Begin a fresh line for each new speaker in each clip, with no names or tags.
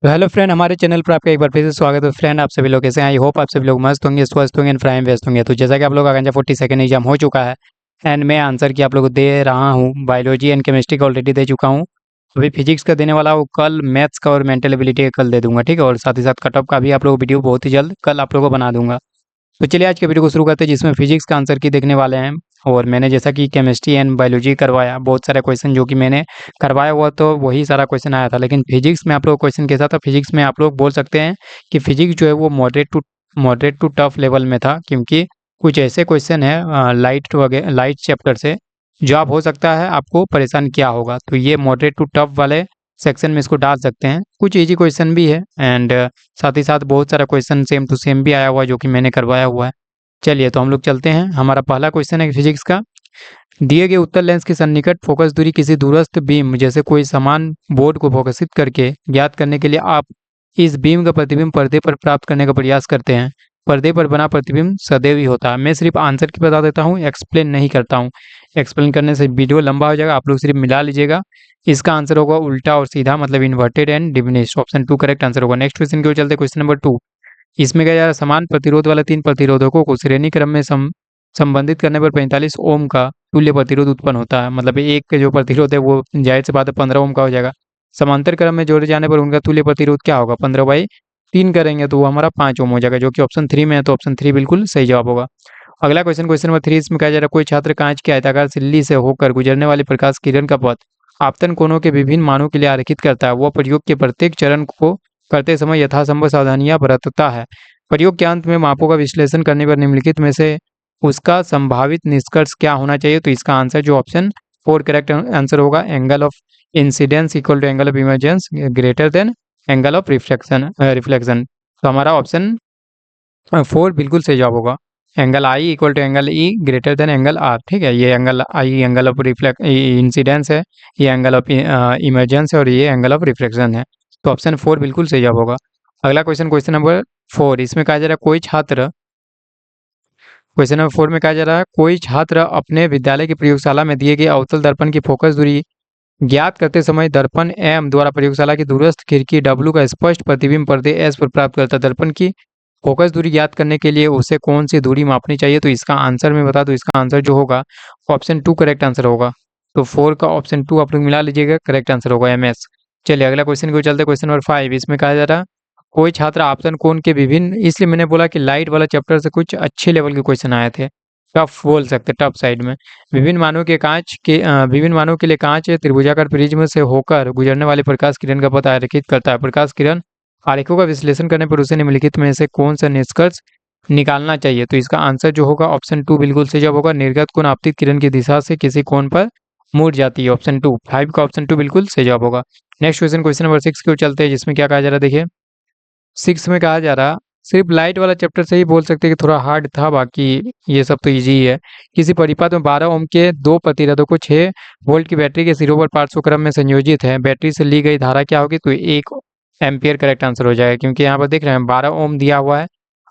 तो hello friend, हमारे channel पर आपका एक बार फिर से स्वागत है। फ्रेंड, आप सभी लोग कैसे हैं? आई होप आप सभी लोग मस्त होंगे, स्वस्थ होंगे, प्राइम व्यस्त होंगे। तो जैसा कि आप लोग का 42nd एग्जाम हो चुका है एंड मैं आंसर की आप लोग को दे रहा हूँ। बायोलॉजी एंड केमिस्ट्री का ऑलरेडी दे चुका हूँ। अभी फिजिक्स का देने वाला हूँ कल, मैथ्स का और मेंटल एबिलिटी का कल दे दूंगा, ठीक है। और साथ ही साथ कट ऑफ का भी आप लोग को वीडियो बहुत ही जल्द कल आप लोग को बना दूंगा। तो चलिए आज के वीडियो को शुरू करते हैं, जिसमें फिजिक्स का आंसर की देखने वाले हैं। और मैंने जैसा कि केमिस्ट्री एंड बायोलॉजी करवाया, बहुत सारे क्वेश्चन जो कि मैंने करवाया हुआ तो वही सारा क्वेश्चन आया था। लेकिन फिजिक्स में आप लोग क्वेश्चन कैसा था, फिजिक्स में आप लोग बोल सकते हैं कि फिजिक्स जो है वो मॉडरेट टू टफ लेवल में था, क्योंकि कुछ ऐसे क्वेश्चन है लाइट वगैरह, लाइट चैप्टर से, जो आप हो सकता है आपको परेशान किया होगा। तो ये मॉडरेट टू टफ वाले सेक्शन में इसको डाल सकते हैं। कुछ इजी क्वेश्चन भी है एंड साथ ही साथ बहुत सारा क्वेश्चन सेम टू सेम भी आया हुआ है जो कि मैंने करवाया हुआ है। चलिए तो हम लोग चलते हैं। हमारा पहला क्वेश्चन है फिजिक्स का। दिए गए उत्तल लेंस के सन्निकट फोकस दूरी किसी दूरस्थ बीम जैसे कोई समान बोर्ड को फोकसित करके ज्ञात करने के लिए आप इस बीम का प्रतिबिंब पर्दे पर प्राप्त करने का प्रयास करते हैं। पर्दे पर बना प्रतिबिंब सदैव ही होता है। मैं सिर्फ आंसर की बता देता हूँ, एक्सप्लेन नहीं करता हूँ। एक्सप्लेन करने से वीडियो लंबा हो जाएगा, आप लोग सिर्फ मिला लीजिएगा। इसका आंसर होगा उल्टा और सीधा, मतलब inverted and diminished. Option 2 correct answer होगा। नेक्स्ट क्वेश्चन की ओर चलते, क्वेश्चन नंबर 2। इसमें क्या जा रहा है, समान प्रतिरोध वाले 3 प्रतिरोधकों को श्रेणी क्रम में संबंधित करने पर 45 ओम का तुल्य प्रतिरोध उत्पन्न होता है। मतलब एक के जो प्रतिरोध है वो जाहिर सी बात है 15 ओम का हो जाएगा। समांतर क्रम में जोड़े जाने पर उनका तुल्य प्रतिरोध क्या होगा, 15/3 करेंगे तो वो हमारा 5 ओम हो जाएगा, जो कि ऑप्शन 3 में है। तो ऑप्शन 3 बिल्कुल सही जवाब होगा। अगला क्वेश्चन, क्वेश्चन नंबर 3। इसमें कहा जा रहा है कोई छात्र कांच की आयताकार सिल्ली से होकर गुजरने वाली प्रकाश किरण का पथ आपतन कोणों के विभिन्न मानों के लिए आरेखित करता है। वह प्रयोग के प्रत्येक चरण को करते समय यथासंभव सावधानियां बरतता है। प्रयोग के अंत में मापों का विश्लेषण करने पर निम्नलिखित में से उसका संभावित निष्कर्ष क्या होना चाहिए। तो इसका आंसर जो ऑप्शन 4 करेक्ट आंसर होगा। Angle of incidence equal to angle of emergence greater than angle of reflection. तो हमारा ऑप्शन 4 बिल्कुल सही जवाब होगा। Angle I equal to angle E greater than angle R, ठीक है। ये angle I angle of reflect incidence है, ये एंगल ऑफ इमर्जेंस है और ये एंगल ऑफ रिफ्लेक्शन है। तो ऑप्शन 4 बिल्कुल सही जवाब होगा। अगला क्वेश्चन, क्वेश्चन नंबर 4। इसमें कहा जा रहा है कोई छात्र, क्वेश्चन नंबर 4 में कहा जा रहा है कोई छात्र अपने विद्यालय की प्रयोगशाला में दिए गए अवतल दर्पण की फोकस दूरी ज्ञात करते समय दर्पण एम द्वारा प्रयोगशाला की दूरस्थ खिड़की डब्ल्यू का स्पष्ट प्रतिबिंब पर्दे एस पर प्राप्त करता है। दर्पण की फोकस दूरी ज्ञात करने के लिए उसे कौन सी दूरी मापनी चाहिए। तो इसका आंसर मैं बता दूं, इसका आंसर जो होगा ऑप्शन 2 करेक्ट आंसर होगा। तो 4 का ऑप्शन 2 आप लोग मिला लीजिएगा, करेक्ट आंसर होगा MS। चलिए अगला क्वेश्चन को चलते, क्वेश्चन नंबर 5। इसमें कहा जा रहा है कोई छात्र आपतन कोण के विभिन्न, इसलिए मैंने बोला कि लाइट वाला चैप्टर से कुछ अच्छे लेवल के क्वेश्चन आए थे, टफ बोल सकते, टफ साइड में। विभिन्न मानों के लिए कांच त्रिभुजाकार प्रिज्म से होकर गुजरने वाली प्रकाश किरण का पथ आरेखित करता है। प्रकाश किरण आरेखों का विश्लेषण करने पर उसे निम्नलिखित में से कौन सा निष्कर्ष निकालना चाहिए। तो इसका आंसर जो होगा ऑप्शन 2 बिल्कुल सही जवाब होगा। निर्गत कोण आपतित किरण की दिशा से किसी कोण पर मुड़ जाती है। ऑप्शन 2, 5 का ऑप्शन 2 बिल्कुल सही जवाब होगा। नेक्स्ट क्वेश्चन, क्वेश्चन नंबर 6 की ओर चलते हैं, जिसमें क्या कहा जा रहा है देखिए। 6 में कहा जा रहा सिर्फ लाइट वाला चैप्टर से ही बोल सकते हैं कि थोड़ा हार्ड था, बाकी ये सब तो इजी ही है। किसी परिपथ में 12 ओम के 2 प्रतिरोधकों को 6 वोल्ट की बैटरी के सिरों पर पार्श्वक्रम में संयोजित है। बैटरी से ली गई धारा क्या होगी। तो 1 एम्पियर करेक्ट आंसर हो जाएगा, क्योंकि यहाँ पर देख रहे हैं 12 ओम दिया हुआ है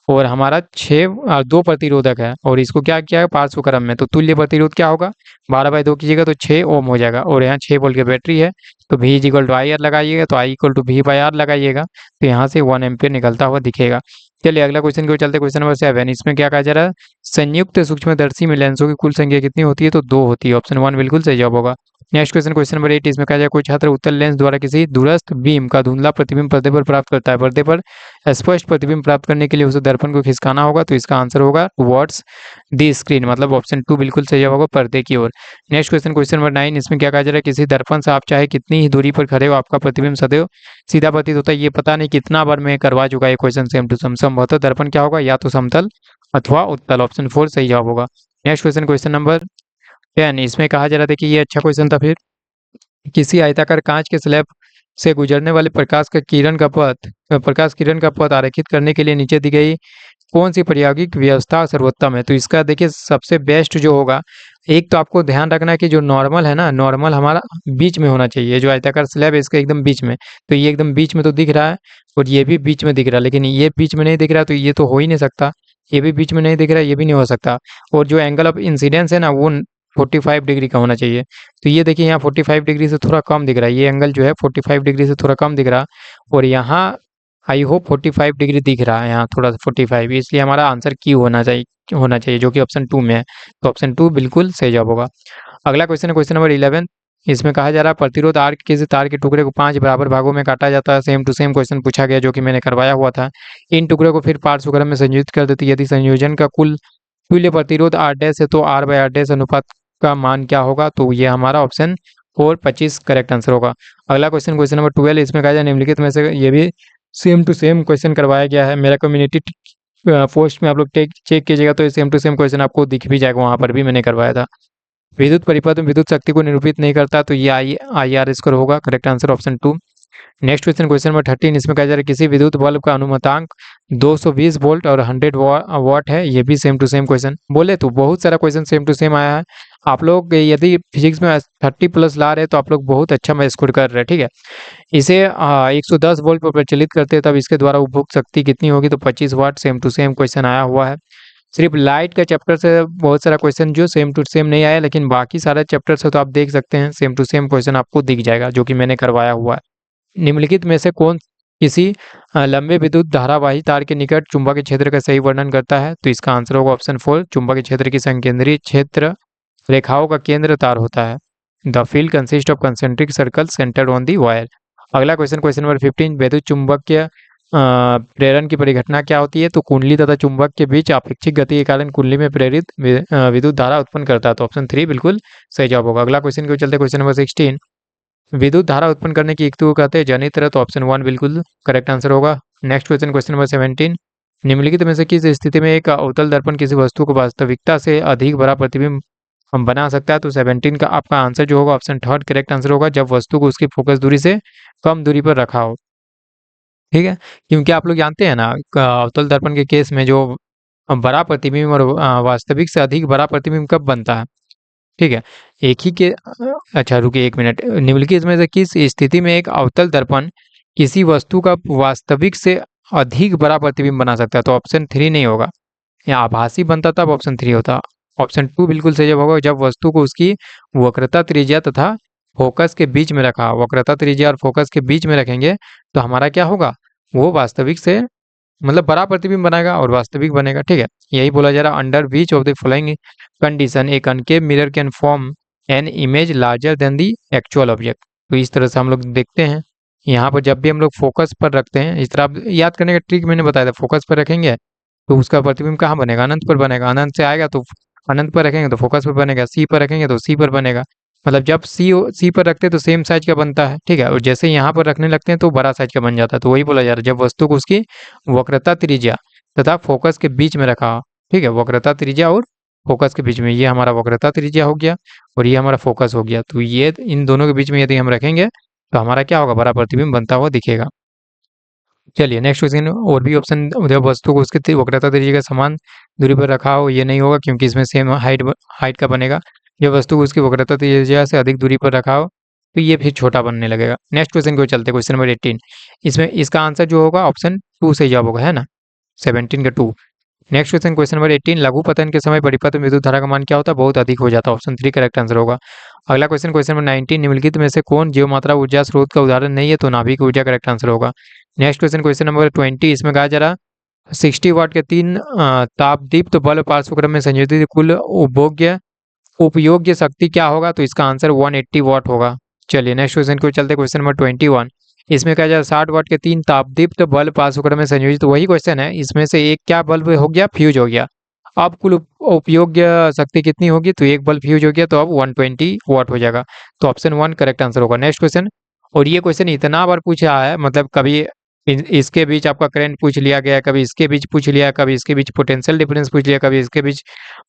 और हमारा 2 प्रतिरोधक है और इसको क्या किया है पार्श्वक्रम में। तो तुल्य प्रतिरोध क्या होगा, 12/2 कीजिएगा तो 6 ओम हो जाएगा और यहाँ 6 वोल्ट की बैटरी है। तो V equal to I R लगाइएगा, तो I इक्वल टू V/R लगाइएगा, तो यहाँ से 1 एम्पियर निकलता हुआ दिखेगा। चलिए अगला क्वेश्चन को चलते, क्वेश्चन नंबर 7। इसमें क्या कहा जा रहा है संयुक्त सूक्ष्मदर्शी में लेंसों की कुल संख्या कितनी होती है। तो 2 होती है। ऑप्शन 1 बिल्कुल सही जवाब होगा। Next question, question number 8। इसमें कहा जाए कोई छात्र उत्तल लेंस द्वारा किसी दूरस्थ बीम का धुंधला प्रतिबिंब पर्दे पर प्राप्त करता है। पर्दे पर स्पष्ट प्रतिबिंब प्राप्त करने के लिए उसे दर्पण को खिसकाना होगा। तो इसका आंसर होगा टुवर्ड्स दी स्क्रीन, मतलब ऑप्शन 2 बिल्कुल सही जवाब होगा, पर्दे की ओर। Next question, question number 9। इसमें क्या कहा जा रहा है किसी दर्पण से आप चाहे कितनी ही दूरी पर खड़े हो आपका प्रतिबिंब सदैव सीधा प्रतीत होता है। ये पता नहीं कितना बार मैं करवा चुका है क्वेश्चन सेम टू सेम। संभवतः दर्पण क्या होगा, या तो समतल अथवा उत्तल। ऑप्शन 4 सही जवाब होगा। Next question, question number 10। इसमें कहा जा रहा था कि ये अच्छा क्वेश्चन था। फिर किसी आयताकार कांच के स्लैब से गुजरने वाले प्रकाश किरण का पथ आरेखित करने के लिए नीचे दी गई कौन सी प्रायोगिक व्यवस्था सर्वोत्तम है। तो इसका देखिए सबसे बेस्ट जो होगा, एक तो आपको ध्यान रखना है कि जो नॉर्मल है ना, नॉर्मल हमारा बीच में होना चाहिए। जो आयताकार स्लैब है इसका एकदम बीच में, तो ये एकदम बीच में तो दिख रहा है और ये भी बीच में दिख रहा है, लेकिन ये बीच में नहीं दिख रहा, तो ये तो हो ही नहीं सकता। ये भी बीच में नहीं दिख रहा, ये भी नहीं हो सकता। और जो एंगल ऑफ इंसिडेंस है ना, वो 45 डिग्री का होना चाहिए। तो ये देखिए यहाँ 45 डिग्री से थोड़ा कम दिख रहा है, ये एंगल जो है 45 डिग्री से थोड़ा कम दिख रहा है, और यहाँ आई होप 45 डिग्री दिख रहा है यहाँ थोड़ा 45, इसलिए हमारा आंसर क्यू होना चाहिए जो कि ऑप्शन 2 में है। तो ऑप्शन 2 बिल्कुल सही जवाब होगा। अगला क्वेश्चन है क्वेश्चन नंबर 11। इसमें कहा जा रहा है प्रतिरोध आर के किसी तार के टुकड़े को 5 बराबर भागों में काटा जाता है। सेम टू सेम क्वेश्चन पूछा गया जो कि मैंने करवाया हुआ था। इन टुकड़ों को फिर पार्श्वक्रम में संयोजित कर देते, यदि संयोजन का कुल तुल्य प्रतिरोध आर डैश है तो आर बाय आर डैश अनुपात का मान क्या होगा? तो ये हमारा ऑप्शन 4 25 करेक्ट आंसर होगा। अगला क्वेश्चन क्वेश्चन नंबर 12। इसमें कहा जाए निम्नलिखित में से ये भी सेम टू सेम क्वेश्चन करवाया गया है। मेरा कम्युनिटी पोस्ट में आप लोग चेक कीजिएगा तो सेम टू सेम क्वेश्चन आपको दिख भी जाएगा, वहां पर भी मैंने करवाया था। विद्युत परिपथ में विद्युत शक्ति को निरूपित नहीं करता, तो ये आई आर स्क्वायर होगा। Correct answer option 2। Next question question number 13। इसमें कहा जा रहा है किसी विद्युत बल्ब का अनुमतांक 220 वोल्ट और 100 वाट है। ये भी सेम टू सेम क्वेश्चन बोले तो बहुत सारा क्वेश्चन सेम टू सेम आया है। आप लोग यदि फिजिक्स में 30 प्लस ला रहे हैं तो आप लोग बहुत अच्छा मैं स्कोर कर रहे हैं, ठीक है। इसे 110 वोल्ट पर प्रचलित करते हैं तब इसके द्वारा उपभोग शक्ति कितनी होगी? तो 25 वाट। सेम टू सेम क्वेश्चन आया हुआ है। सिर्फ लाइट का चैप्टर से बहुत सारा क्वेश्चन जो सेम टू सेम नहीं आया, लेकिन बाकी सारे चैप्टर से तो आप देख सकते हैं सेम टू सेम क्वेश्चन आपको दिख जाएगा जो कि मैंने करवाया हुआ है। निम्नलिखित में से कौन किसी लंबे विद्युत धारावाही तार के निकट चुंबकीय क्षेत्र का सही वर्णन करता है? तो इसका आंसर होगा ऑप्शन 4। चुंबकीय क्षेत्र की संकेंद्रीय क्षेत्र रेखाओं का केंद्र तार होता है। The field consist of concentric circle centred on the wire. अगला क्वेश्चन क्वेश्चन नंबर 15। विद्युत चुंबकीय प्रेरण की परिघटना क्या होती है? तो कुंडली तथा चुंबक के बीच अपेक्षिक गति के कारण कुंडली में प्रेरित विद्युत धारा उत्पन्न करता है। तो ऑप्शन 3 बिल्कुल सही जवाब होगा। अगला क्वेश्चन को चलते क्वेश्चन नंबर 16। विद्युत धारा उत्पन्न करने की युक्ति को कहते हैं जनित्र। तो ऑप्शन 1 बिल्कुल करेक्ट आंसर होगा। Next question question number 17। निम्नलिखित में से किस स्थिति में एक अवतल दर्पण किसी वस्तु को वास्तविकता से अधिक बड़ा प्रतिबिंब हम बना सकता है? तो 17 का आपका आंसर जो होगा ऑप्शन 3 करेक्ट आंसर होगा, जब वस्तु को उसकी फोकस दूरी से कम दूरी पर रखा हो, ठीक है। क्योंकि आप लोग जानते हैं ना अवतल दर्पण के केस में जो बड़ा प्रतिबिंब और वास्तविक से अधिक बड़ा प्रतिबिंब कब बनता है, ठीक है। एक ही के अच्छा रुकिए 1 मिनट। निम्नलिखित में से किस स्थिति में एक अवतल दर्पण किसी वस्तु का वास्तविक से अधिक बड़ा प्रतिबिंब बना सकता है? तो ऑप्शन 3 नहीं होगा, या आभासी बनता तब ऑप्शन 3 होता। ऑप्शन 2 बिल्कुल सही जवाब होगा, जब वस्तु को उसकी वक्रता त्रिज्या तथा फोकस के बीच में रखा। वक्रता त्रिज्या और फोकस के बीच में रखेंगे तो हमारा क्या होगा, वो वास्तविक से मतलब बड़ा प्रतिबिंब बनाएगा और वास्तविक बनेगा, ठीक है। यही बोला जा रहा है under which of the following condition A concave mirror can form an image larger than the actual object. तो इस तरह से हम लोग देखते हैं यहाँ पर जब भी हम लोग फोकस पर रखते हैं, इस तरह आप याद करने का ट्रिक मैंने बताया था। फोकस पर रखेंगे तो उसका प्रतिबिंब कहाँ बनेगा, अनंत पर बनेगा। अनंत से आएगा तो अनंत पर रखेंगे तो फोकस पर बनेगा। सी पर रखेंगे तो सी पर बनेगा। मतलब जब सी पर रखते हैं तो सेम साइज का बनता है, ठीक है। और जैसे यहाँ पर रखने लगते हैं तो बड़ा साइज का बन जाता है। तो वही बोला जा रहा है जब वस्तु को उसकी वक्रता त्रिज्या तथा फोकस के बीच में रखा, ठीक है। वक्रता त्रिज्या और फोकस के बीच में, ये हमारा वक्रता त्रिज्या हो गया और ये हमारा फोकस हो गया। तो ये इन दोनों के बीच में यदि हम रखेंगे तो हमारा क्या होगा, बड़ा प्रतिबिंब बनता हुआ दिखेगा। चलिए नेक्स्ट क्वेश्चन। और भी ऑप्शन, जब वस्तु को उसके वक्रता त्रिज्या के समान दूरी पर रखा हो, ये नहीं होगा क्योंकि इसमें सेम हाइट का बनेगा। जब वस्तु को उसकी वक्रता त्रिज्या से अधिक दूरी पर रखा हो तो ये फिर छोटा बनने लगेगा। नेक्स्ट क्वेश्चन को चलते क्वेश्चन नंबर 18। इसमें इसका आंसर जो होगा ऑप्शन 2 से जवाब होगा, है ना, 17 का 2। Next question question number 18। लघु पतन के समय परिपथ में विद्युत धारा का मान क्या होता है? बहुत अधिक हो जाता है। ऑप्शन 3 करेक्ट आंसर होगा। अगला क्वेश्चन क्वेश्चन नंबर 19। निम्नलिखित में से कौन जीव मात्रा ऊर्जा स्रोत का उदाहरण नहीं है? तो नाभिक ऊर्जा करेक्ट आंसर होगा। Next question question number 20। इसमें कहा जा रहा 60 वाट के 3 तापदीप्त बल्ब पार्श्वक्रम में संयोजित कुल उपयोग्य शक्ति क्या होगा? तो इसका आंसर 180 वाट होगा। चलिए नेक्स्ट क्वेश्चन को चलते क्वेश्चन नंबर 21। इसमें कहा जाए 60 वाट के 3 तापदीप्त बल्ब पार्श्वक्रम में संयोजित, वही क्वेश्चन है। इसमें से एक क्या बल्ब हो गया, फ्यूज हो गया। अब कुल उपयोग्य शक्ति कितनी होगी? तो एक बल्ब फ्यूज हो गया तो अब 120 वाट हो जाएगा। तो ऑप्शन 1 करेक्ट आंसर होगा। नेक्स्ट क्वेश्चन, और ये क्वेश्चन इतना बार पूछा है, मतलब कभी इसके बीच आपका करंट पूछ लिया गया, कभी इसके बीच पूछ लिया, कभी इसके बीच पोटेंशियल डिफरेंस पूछ लिया, कभी इसके बीच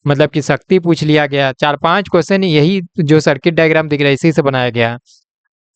मतलब कि शक्ति पूछ लिया गया। 4-5 क्वेश्चन यही जो सर्किट डायग्राम दिख रहा है इसी से बनाया गया है।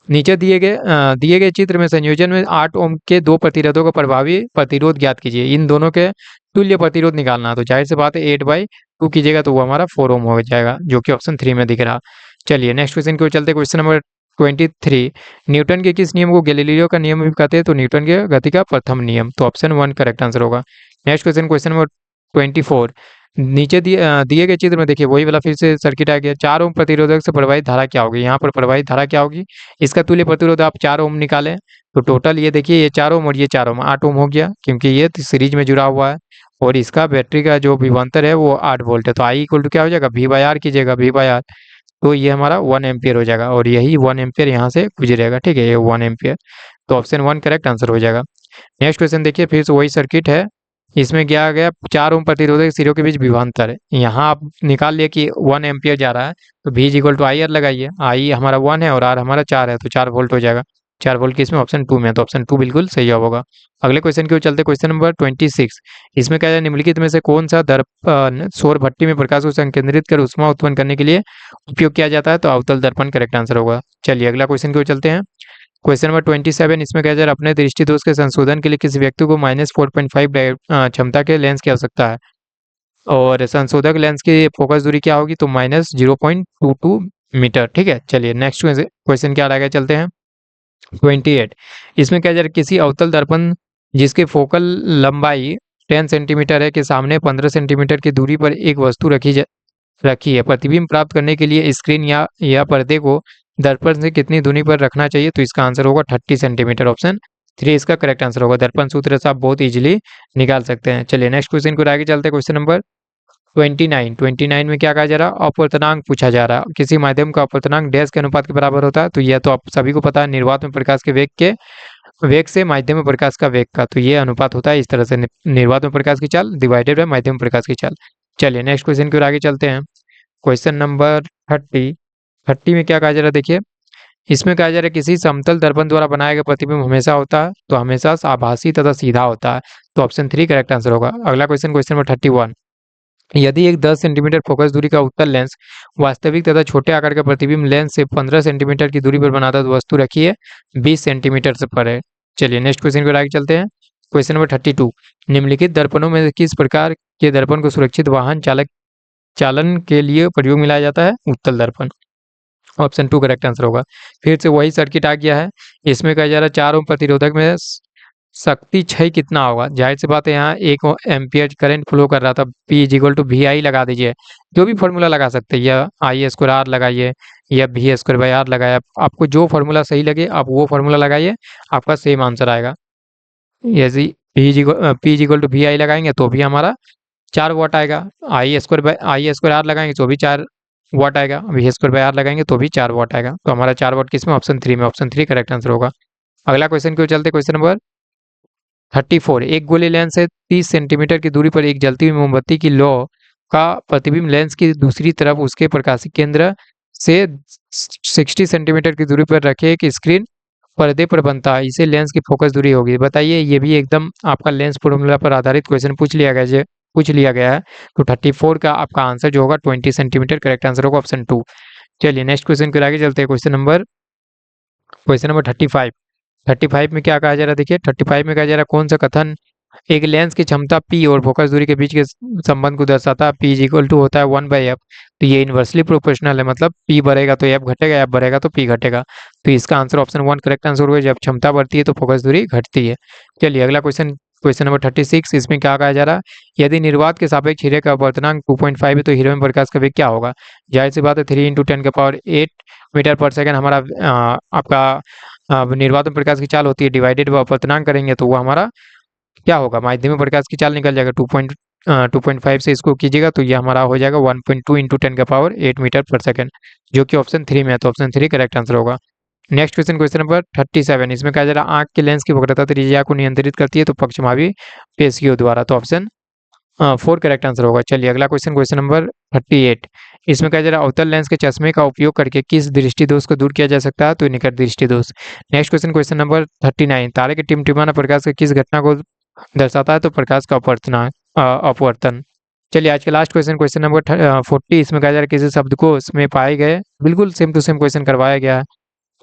नीचे दिए गए चित्र में संयोजन में 8 ओम के 2 प्रतिरोधों का प्रभावी प्रतिरोध ज्ञात कीजिए। इन दोनों के तुल्य प्रतिरोध निकालना, तो जाहिर सी बात है 8/2 कीजिएगा तो वो हमारा 4 ओम हो जाएगा, जो कि ऑप्शन 3 में दिख रहा। चलिए नेक्स्ट क्वेश्चन को चलते क्वेश्चन नंबर 23। न्यूटन के किस नियम को गैलीलियो का नियम भी कहते हैं? तो न्यूटन के गति का प्रथम नियम। तो ऑप्शन 1 करेक्ट आंसर होगा। Next question question number 24। नीचे दिए गए चित्र में देखिए वही वाला फिर से सर्किट आ गया। 4 ओम प्रतिरोधक से प्रवाहित धारा क्या होगी, यहाँ पर प्रवाहित धारा क्या होगी, इसका तुल्य प्रतिरोध आप 4 ओम निकालें तो टोटल ये देखिए ये 4 ओम और ये 4 ओम 8 ओम हो गया, क्योंकि ये सीरीज में जुड़ा हुआ है और इसका बैटरी का जो विभवांतर है वो 8 वोल्ट है। तो आई इक्वल टू क्या हो जाएगा, वी बाई आर कीजिएगा, वी बाई आर, तो ये हमारा 1 एम्पियर हो जाएगा और यही 1 एम्पियर यहाँ से गुजरेगा। ठीक है, ये 1 एम्पियर, तो ऑप्शन 1 करेक्ट आंसर हो जाएगा। नेक्स्ट क्वेश्चन देखिए, फिर से वही सर्किट है, इसमें क्या आ गया, 4 ओम प्रतिरोधक सिरों के बीच विभवांतर है। यहाँ आप निकाल लिए कि 1 एम्पियर जा रहा है, तो V equal to I R लगाइए, आई हमारा 1 है और आर हमारा 4 है, तो 4 वोल्ट हो जाएगा। 4 वोल्ट किसमें, ऑप्शन 2 में, तो ऑप्शन 2 बिल्कुल सही जवाब होगा। अगले क्वेश्चन की ओर चलते, क्वेश्चन नंबर 26। इसमें क्या है, निम्नलिखित में से कौन सा दर्पण सौर भट्टी में प्रकाश को संकेंद्रित कर ऊष्मा उत्पन्न करने के लिए उपयोग किया जाता है, तो अवतल दर्पण करेक्ट आंसर होगा। चलिए अगला क्वेश्चन की ओर चलते हैं। क्वेश्चन नंबर 27, इसमें क्या है, अपने दृष्टि दोष के संशोधन के लिए किसी व्यक्ति को -4.5 क्षमता के लेंस की आवश्यकता है और संशोधक लेंस की फोकस दूरी क्या होगी, तो -0.22 मीटर। ठीक है, चलिए नेक्स्ट क्वेश्चन क्या आगे चलते हैं। 28, इसमें क्या है, किसी अवतल दर्पण जिसकी फोकल लंबाई 10 सेंटीमीटर है के सामने 15 सेंटीमीटर की दूरी पर एक वस्तु रखी है, प्रतिबिंब प्राप्त करने के लिए स्क्रीन या पर्दे को दर्पण से कितनी दूरी पर रखना चाहिए, तो इसका आंसर होगा 30 सेंटीमीटर, ऑप्शन 3 इसका करेक्ट आंसर होगा। दर्पण सूत्र से आप बहुत इजीली निकाल सकते हैं। चलिए नेक्स्ट क्वेश्चन को आगे चलते हैं। क्वेश्चन नंबर 29 में क्या कहा जा रहा है, अपवर्तनांक पूछा जा रहा है। किसी माध्यम का अपवर्तनांक डैश के अनुपात के बराबर होता है, तो यह तो आप सभी को पता है, निर्वात में प्रकाश के वेग से माध्यम में प्रकाश का वेग का, तो ये अनुपात होता है इस तरह से, निर्वात में प्रकाश की चाल डिवाइडेड बाय माध्यम में प्रकाश की चाल। चलिए नेक्स्ट क्वेश्चन की ओर आगे चलते हैं। क्वेश्चन नंबर 30 में क्या कहा जा रहा है, देखिए इसमें कहा जा रहा है किसी समतल दर्पण द्वारा बनाया गया प्रतिबिंब हमेशा होता है, तो हमेशा आभासी तथा सीधा होता है, तो ऑप्शन 3 करेक्ट आंसर होगा। अगला क्वेश्चन, क्वेश्चन नंबर 31, यदि एक 10 सेंटीमीटर फोकस दूरी का उत्तल लेंस वास्तविक तथा छोटे आकार का प्रतिबिंब लेंस से 15 सेंटीमीटर की दूरी पर बनाता है, तो वस्तु रखी है 20 सेंटीमीटर से परे। चलिए नेक्स्ट क्वेश्चन को आगे चलते हैं। क्वेश्चन नंबर 32, निम्नलिखित दर्पणों में किस प्रकार के दर्पण को सुरक्षित वाहन चालन के लिए प्रयोग में लाया जाता है, उत्तल दर्पण, ऑप्शन 2 करेक्ट आंसर होगा। फिर से वही सर्किट आ गया है, इसमें कहा जा रहा है 4 ओम प्रतिरोधक में शक्ति क्षय कितना होगा। जाहिर सी बात है, यहाँ 1 एम्पियर करंट फ्लो कर रहा था, P इक्वल टू वी आई लगा दीजिए, जो भी फॉर्मूला लगा सकते हैं, या आई स्क्वायर आर लगाइए या वी स्क्वायर बाई आर लगाए, आपको जो फॉर्मूला सही लगे आप वो फॉर्मूला लगाइए, आपका सेम आंसर आएगा। यदि P इक्वल टू वी आई लगाएंगे तो भी हमारा 4 वाट आएगा, आई स्क्वायर आर लगाएंगे तो भी 4 वाट आएगा, वी स्क्वायर बाई आर लगाएंगे तो भी 4 वाट आएगा, तो हमारा 4 वाट किसमें, ऑप्शन 3 में, ऑप्शन 3 करेक्ट आंसर होगा। अगला क्वेश्चन क्यों चलते, क्वेश्चन नंबर 34, एक गोले लेंस से 30 सेंटीमीटर की दूरी पर एक जलती हुई मोमबत्ती की लौ का प्रतिबिंब लेंस की दूसरी तरफ उसके प्रकाशिक केंद्र से 60 सेंटीमीटर की दूरी पर रखे एक स्क्रीन पर्दे पर बनता है, इसे लेंस की फोकस दूरी होगी। बताइए, ये भी एकदम आपका लेंस फॉर्मूला पर आधारित क्वेश्चन पूछ लिया गया है, तो 34 का आपका आंसर जो होगा 20 सेंटीमीटर करेक्ट आंसर होगा, ऑप्शन 2। चलिए नेक्स्ट क्वेश्चन के आगे चलते हैं। क्वेश्चन नंबर 35 में क्या कहा जा रहा है, देखिए 35 में कहा जा रहा है कौन सा कथन एक लेंस की क्षमता P और फोकस दूरी के बीच के संबंध को दर्शाता है। P इक्वल टू होता है 1/f, तो ये इन्वर्सली प्रोपोर्शनल है, मतलब P बढ़ेगा तो f घटेगा, f बढ़ेगा तो P घटेगा, तो इसका आंसर ऑप्शन 1 करेक्ट आंसर होगा। जब क्षमता बढ़ती है तो फोकस दूरी घटती है। चलिए अगला क्वेश्चन, क्वेश्चन नंबर 36, इसमें क्या कहा जा रहा है, यदि निर्वात के सापेक्ष हीरे का अपवर्तनांक 2.5 है तो हीरे में प्रकाश का वेग क्या होगा। जाहिर सी बात है, 3 × 10⁸ मीटर पर सेकंड हमारा आपका निर्वात में प्रकाश की चाल होती है, डिवाइडेड बाय अपवर्तनांक करेंगे तो वो हमारा क्या होगा, माध्यमिक प्रकाश की चाल निकल जाएगा। 2.5 से इसको कीजिएगा तो ये हमारा हो जाएगा 1.2 × 10⁸ मीटर पर सेकंड, जो कि ऑप्शन 3 में है, तो ऑप्शन 3 करेक्ट आंसर होगा। नेक्स्ट क्वेश्चन, क्वेश्चन नंबर 37, इसमें कहा जा रहा है आंख के लेंस की वक्रता त्रिज्या को नियंत्रित करती है, तो पक्षमावी पेशियों द्वारा, तो ऑप्शन 4 करेक्ट आंसर होगा। चलिए अगला क्वेश्चन, क्वेश्चन नंबर 38, इसमें कहा जा रहा है अवतल लेंस के चश्मे का उपयोग करके किस दृष्टि दोष को दूर किया जा सकता है, तो निकट दृष्टि दोष। नेक्स्ट क्वेश्चन, क्वेश्चन नंबर 39, तारे के टिमटिमाना प्रकाश के किस घटना को दर्शाता है, तो प्रकाश का अपवर्तन। चलिए आज के लास्ट क्वेश्चन, क्वेश्चन नंबर 40, इसमें कहा जा रहा है किसी शब्दकोश में पाए गए, बिल्कुल सेम टू सेम क्वेश्चन करवाया गया है,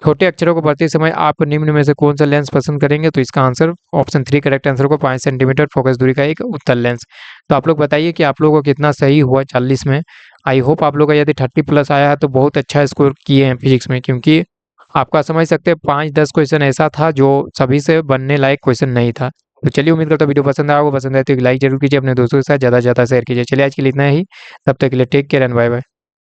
छोटे अक्षरों को पढ़ते समय आप निम्न में से कौन सा लेंस पसंद करेंगे, तो इसका आंसर ऑप्शन 3 करेक्ट आंसर को 5 सेंटीमीटर फोकस दूरी का एक उत्तल लेंस। तो आप लोग बताइए कि आप लोगों को कितना सही हुआ 40 में। आई होप आप लोग का यदि 30+ आया है तो बहुत अच्छा स्कोर किए हैं फिजिक्स में, क्योंकि आपका समझ सकते हैं 5-10 क्वेश्चन ऐसा था जो सभी से बनने लायक क्वेश्चन नहीं था। तो चलिए उम्मीद करता हूँ वीडियो पसंद आया होगा, पसंद आए तो एक लाइक जरूर कीजिए, अपने दोस्तों के साथ ज़्यादा से ज़्यादा शेयर कीजिए। चलिए आज के लिए इतना ही, तब तक के लिए take care and bye bye.